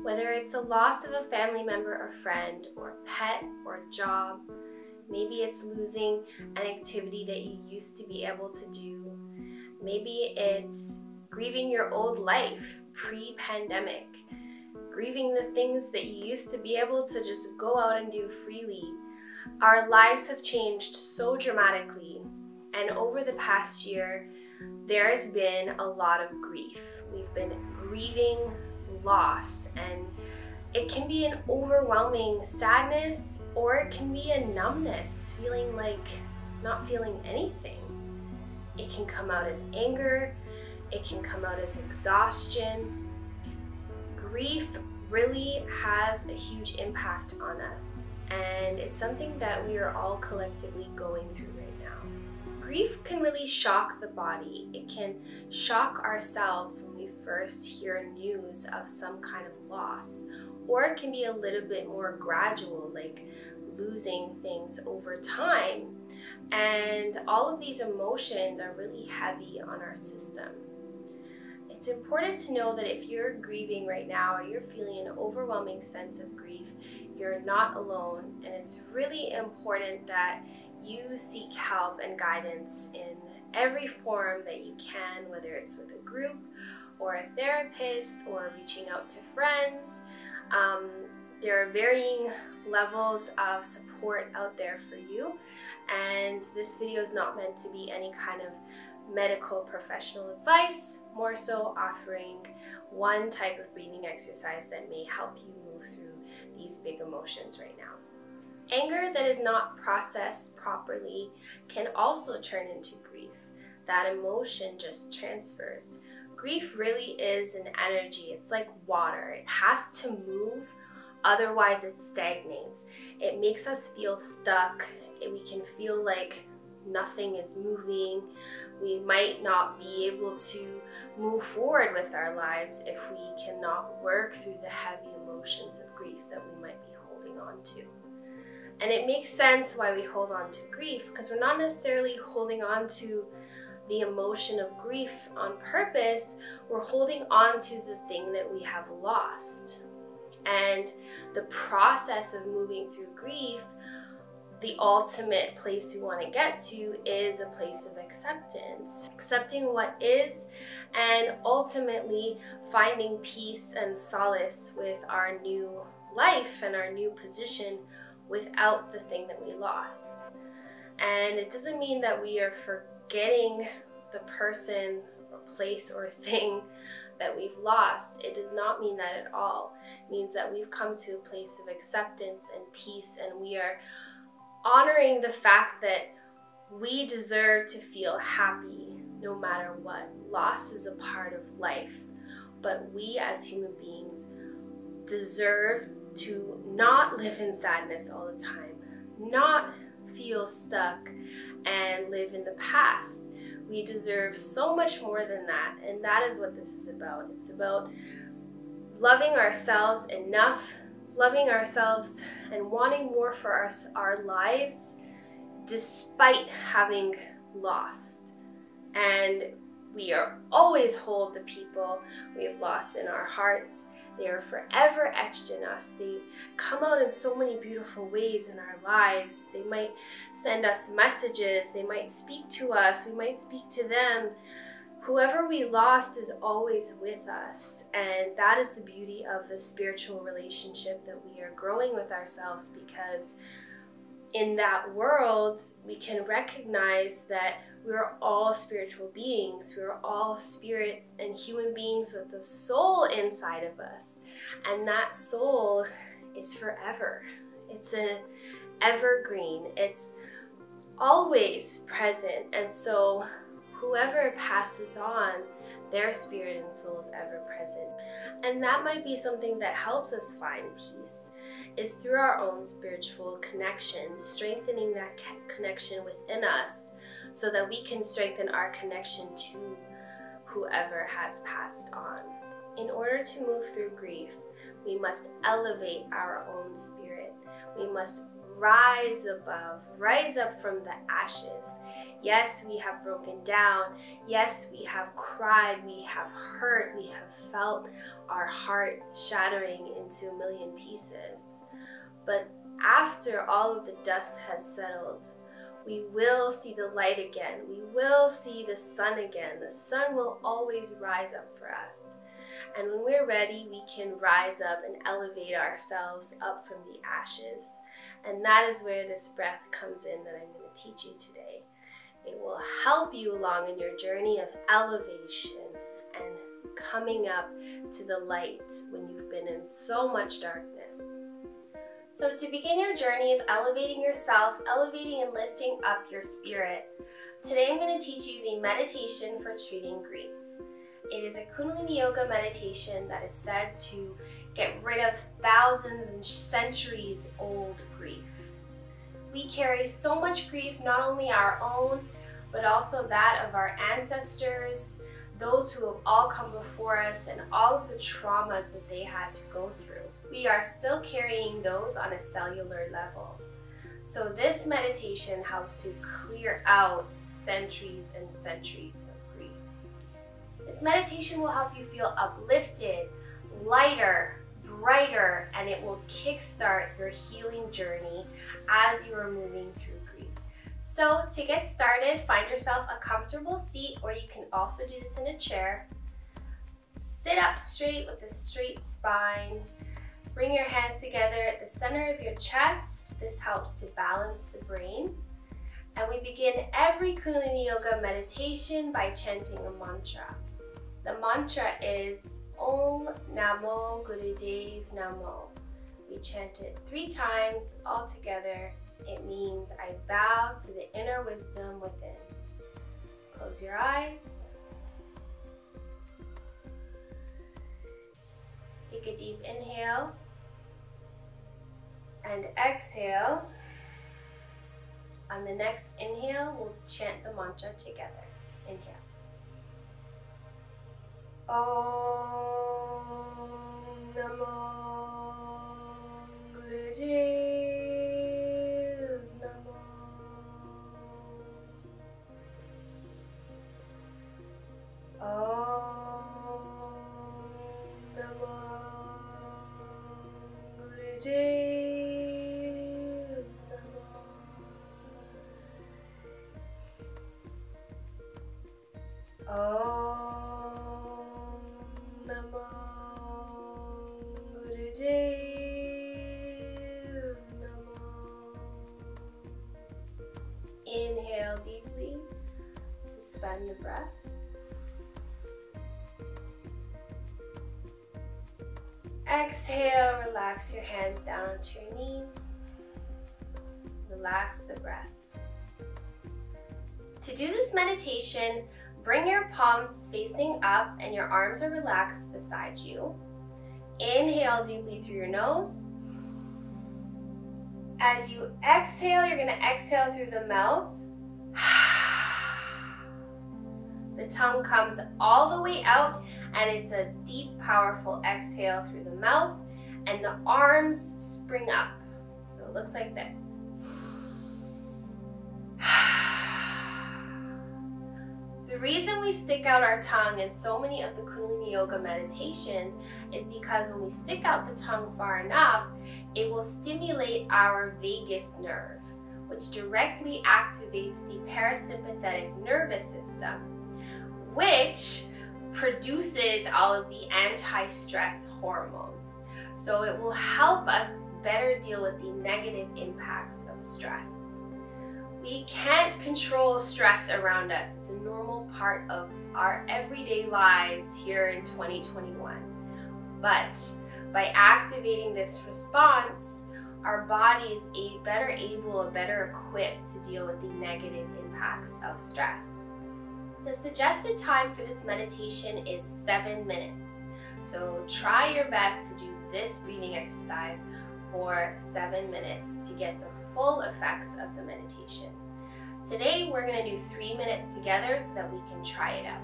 Whether it's the loss of a family member or friend, or pet, or job, maybe it's losing an activity that you used to be able to do. Maybe it's grieving your old life pre-pandemic, grieving the things that you used to be able to just go out and do freely. Our lives have changed so dramatically, and over the past year, there has been a lot of grief. We've been grieving loss, and it can be an overwhelming sadness, or it can be a numbness, feeling like not feeling anything. It can come out as anger, it can come out as exhaustion. Grief really has a huge impact on us, and it's something that we are all collectively going through right now. Grief can really shock the body. It can shock ourselves when we first hear news of some kind of loss, or it can be a little bit more gradual, like losing things over time. And all of these emotions are really heavy on our system. It's important to know that if you're grieving right now, or you're feeling an overwhelming sense of grief, you're not alone, and it's really important that you seek help and guidance in every form that you can, whether it's with a group or a therapist or reaching out to friends. There are varying levels of support out there for you, and this video is not meant to be any kind of medical professional advice, more so offering one type of breathing exercise that may help you move through these big emotions right now. Anger that is not processed properly can also turn into grief. That emotion just transfers. Grief really is an energy. It's like water. It has to move, otherwise it stagnates. It makes us feel stuck. We can feel like nothing is moving. We might not be able to move forward with our lives if we cannot work through the heavy emotions of grief that we might be holding on to. And it makes sense why we hold on to grief, because we're not necessarily holding on to the emotion of grief on purpose. We're holding on to the thing that we have lost. And the process of moving through grief, the ultimate place we want to get to is a place of acceptance. Accepting what is, and ultimately finding peace and solace with our new life and our new position without the thing that we lost. And it doesn't mean that we are forgetting the person or place or thing that we've lost. It does not mean that at all. It means that we've come to a place of acceptance and peace, and we are honoring the fact that we deserve to feel happy no matter what. Loss is a part of life, but we as human beings deserve to not live in sadness all the time, not feel stuck and live in the past. We deserve so much more than that, and that is what this is about. It's about loving ourselves enough, loving ourselves and wanting more for our lives despite having lost. And we are always hold the people we have lost in our hearts. They are forever etched in us. They come out in so many beautiful ways in our lives. They might send us messages. They might speak to us. We might speak to them. Whoever we lost is always with us. And that is the beauty of the spiritual relationship that we are growing with ourselves, because in that world, we can recognize that we're all spiritual beings. We're all spirit and human beings with a soul inside of us. And that soul is forever. It's an evergreen. It's always present. And so whoever passes on, their spirit and soul is ever present. And that might be something that helps us find peace, is through our own spiritual connection, strengthening that connection within us so that we can strengthen our connection to whoever has passed on. In order to move through grief, We must elevate our own spirit. We must rise above, rise up from the ashes. Yes, we have broken down. Yes, we have cried. We have hurt. We have felt our heart shattering into a million pieces. But after all of the dust has settled, we will see the light again. We will see the sun again. The sun will always rise up for us. And when we're ready, we can rise up and elevate ourselves up from the ashes. And that is where this breath comes in that I'm going to teach you today. It will help you along in your journey of elevation and coming up to the light when you've been in so much darkness. So to begin your journey of elevating yourself, elevating and lifting up your spirit, today I'm going to teach you the meditation for treating grief. It is a Kundalini Yoga meditation that is said to get rid of thousands and centuries old grief. We carry so much grief, not only our own, but also that of our ancestors, those who have all come before us, and all of the traumas that they had to go through. We are still carrying those on a cellular level. So this meditation helps to clear out centuries and centuries of grief. This meditation will help you feel uplifted, lighter, brighter, and it will kickstart your healing journey as you are moving through grief. So to get started, find yourself a comfortable seat, or you can also do this in a chair. Sit up straight with a straight spine. Bring your hands together at the center of your chest. This helps to balance the brain. And we begin every Kundalini Yoga meditation by chanting a mantra. The mantra is Om Namo Gurudev Namo. We chant it 3 times all together. It means I bow to the inner wisdom within. Close your eyes. Take a deep inhale and exhale. On the next inhale, we'll chant the mantra together. Inhale. Om Namo Gurudev Namo. Om Namo Gurudev Namo. Om Namo Gurudev Namo. Inhale deeply, suspend the breath. Exhale, relax your hands down onto your knees. Relax the breath. To do this meditation, bring your palms facing up and your arms are relaxed beside you. Inhale deeply through your nose. As you exhale, you're going to exhale through the mouth. The tongue comes all the way out, and it's a deep, powerful exhale through the mouth, and the arms spring up. So it looks like this. The reason we stick out our tongue in so many of the Kundalini Yoga meditations is because when we stick out the tongue far enough, it will stimulate our vagus nerve, which directly activates the parasympathetic nervous system, which produces all of the anti-stress hormones. So it will help us better deal with the negative impacts of stress. We can't control stress around us. It's a normal part of our everyday lives here in 2021. But by activating this response, our body is better equipped to deal with the negative impacts of stress. The suggested time for this meditation is 7 minutes. So try your best to do this breathing exercise for 7 minutes to get the full effects of the meditation. Today we're going to do 3 minutes together so that we can try it out.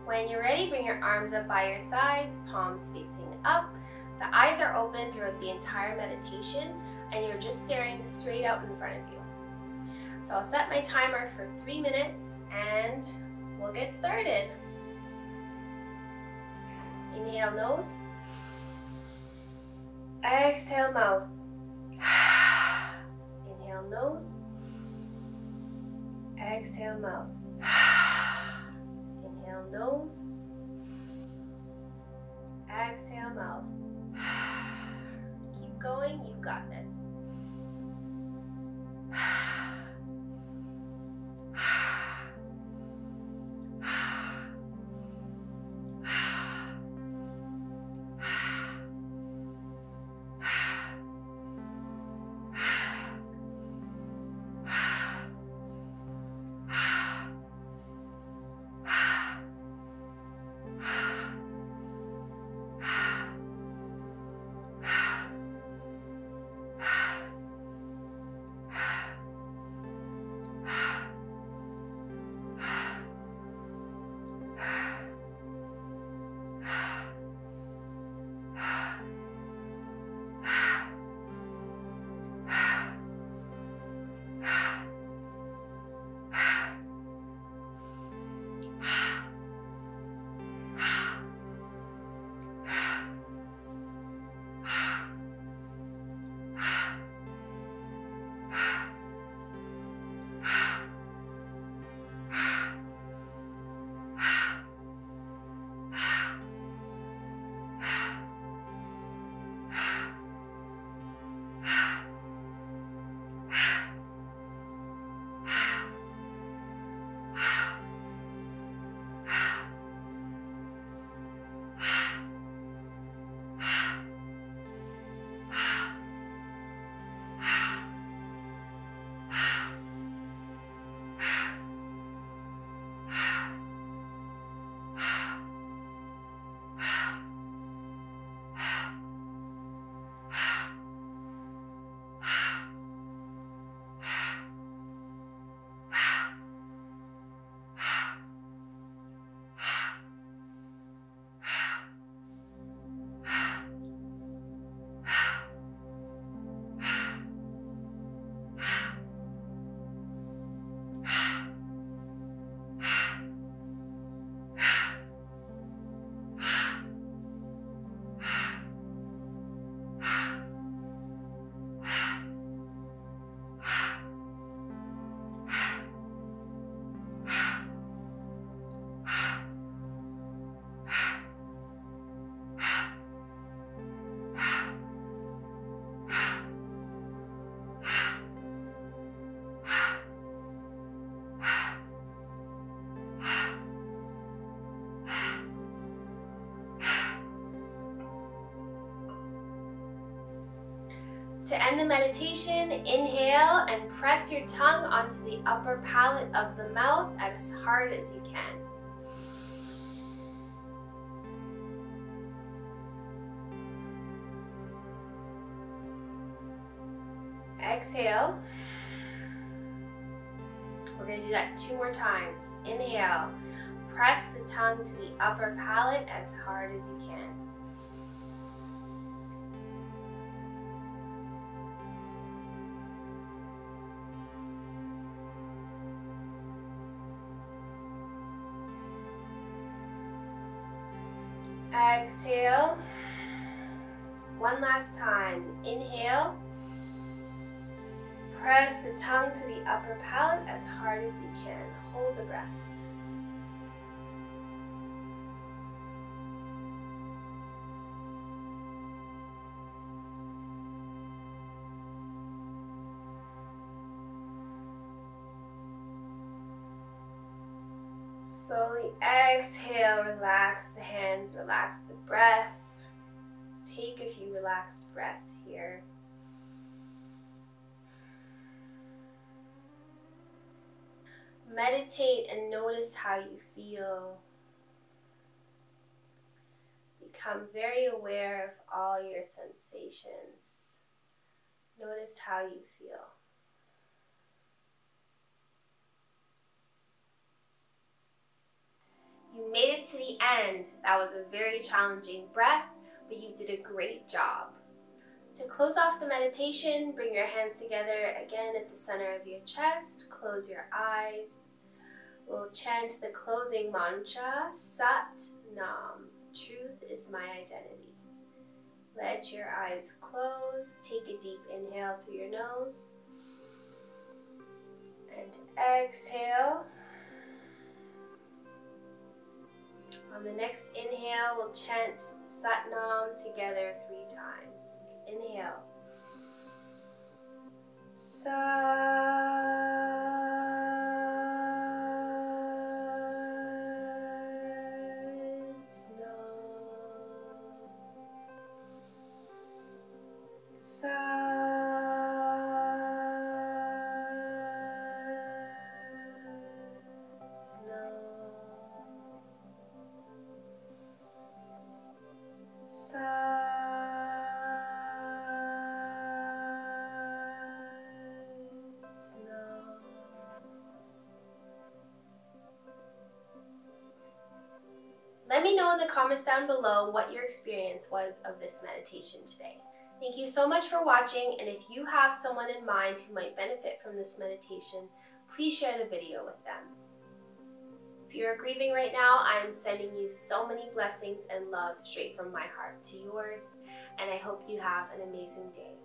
When you're ready, bring your arms up by your sides, palms facing up. The eyes are open throughout the entire meditation and you're just staring straight out in front of you. So I'll set my timer for 3 minutes and we'll get started. Inhale nose. Exhale mouth. Inhale nose. Exhale mouth. Inhale nose. Exhale mouth. Keep going, you've got this. To end the meditation, inhale and press your tongue onto the upper palate of the mouth as hard as you can. Exhale. We're going to do that 2 more times. Inhale. Press the tongue to the upper palate as hard as you can. Exhale. One last time. Inhale. Press the tongue to the upper palate as hard as you can. Hold the breath. Slowly exhale, relax the hands, relax the breath. Take a few relaxed breaths here. Meditate and notice how you feel. Become very aware of all your sensations. Notice how you feel. You made it to the end. That was a very challenging breath, but you did a great job. To close off the meditation, bring your hands together again at the center of your chest. Close your eyes. We'll chant the closing mantra, Sat Nam. Truth is my identity. Let your eyes close. Take a deep inhale through your nose. And exhale. On the next inhale, we'll chant Sat Nam together 3 times. Inhale. Let me know in the comments down below what your experience was of this meditation today. Thank you so much for watching, and if you have someone in mind who might benefit from this meditation, please share the video with them. If you're grieving right now, I'm sending you so many blessings and love straight from my heart to yours, and I hope you have an amazing day.